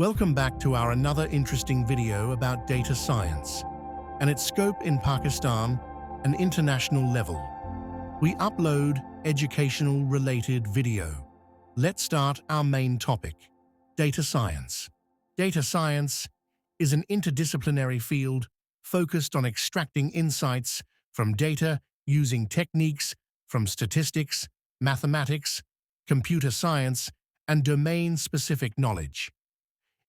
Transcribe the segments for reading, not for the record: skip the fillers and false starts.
Welcome back to our another interesting video about data science and its scope in Pakistan and international level. We upload educational-related video. Let's start our main topic, data science. Data science is an interdisciplinary field focused on extracting insights from data using techniques from statistics, mathematics, computer science, and domain-specific knowledge.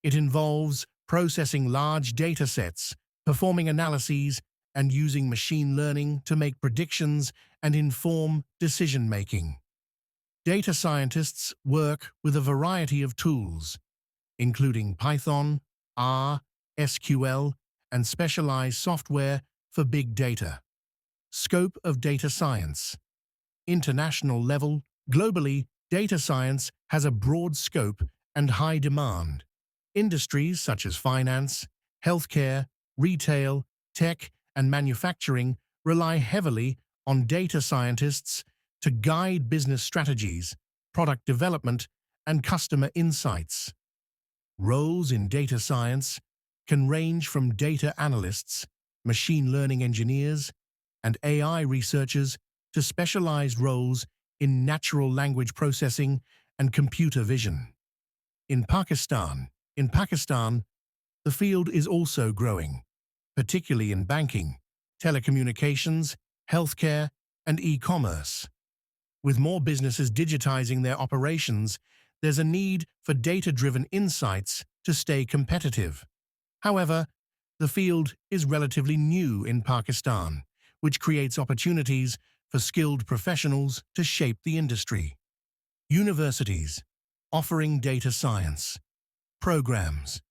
It involves processing large data sets, performing analyses, and using machine learning to make predictions and inform decision-making. Data scientists work with a variety of tools, including Python, R, SQL, and specialized software for big data. Scope of data science. International level. Globally, data science has a broad scope and high demand. Industries such as finance, healthcare, retail, tech, and manufacturing rely heavily on data scientists to guide business strategies, product development, and customer insights. Roles in data science can range from data analysts, machine learning engineers, and AI researchers to specialized roles in natural language processing and computer vision. In Pakistan, the field is also growing, particularly in banking, telecommunications, healthcare, and e-commerce. With more businesses digitizing their operations, there's a need for data-driven insights to stay competitive. However, the field is relatively new in Pakistan, which creates opportunities for skilled professionals to shape the industry. Universities offering data science programs.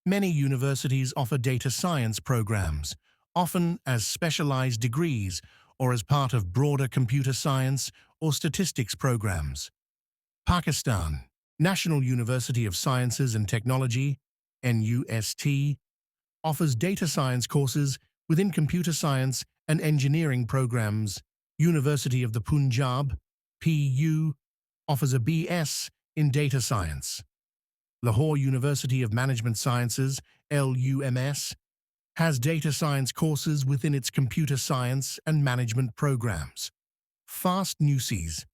Many universities offer data science programs, often as specialized degrees or as part of broader computer science or statistics programs. Pakistan National University of Sciences and Technology, NUST, offers data science courses within computer science and engineering programs. University of the Punjab, PU, offers a BS in data science. Lahore University of Management Sciences, LUMS, has data science courses within its computer science and management programs. FAST NUSIS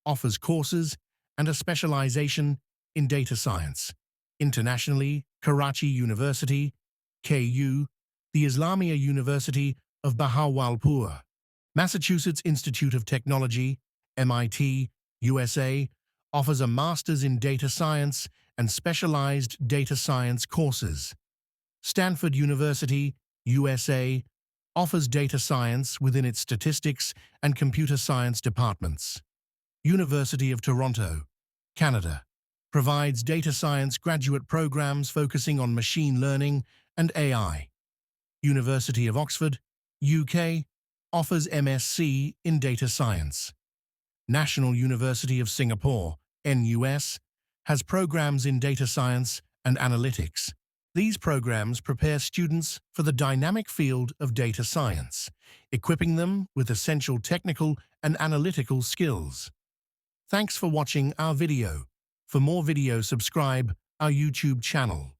offers courses and a specialization in data science. Internationally, Karachi University, KU, the Islamia University of Bahawalpur, Massachusetts Institute of Technology, MIT, USA, offers a master's in data science and specialized data science courses. Stanford University, USA, offers data science within its statistics and computer science departments. University of Toronto, Canada, provides data science graduate programs focusing on machine learning and AI. University of Oxford, UK, offers MSc in data science. National University of Singapore, NUS, has programs in data science and analytics. These programs prepare students for the dynamic field of data science, equipping them with essential technical and analytical skills. Thanks for watching our video. For more videos, subscribe our YouTube channel.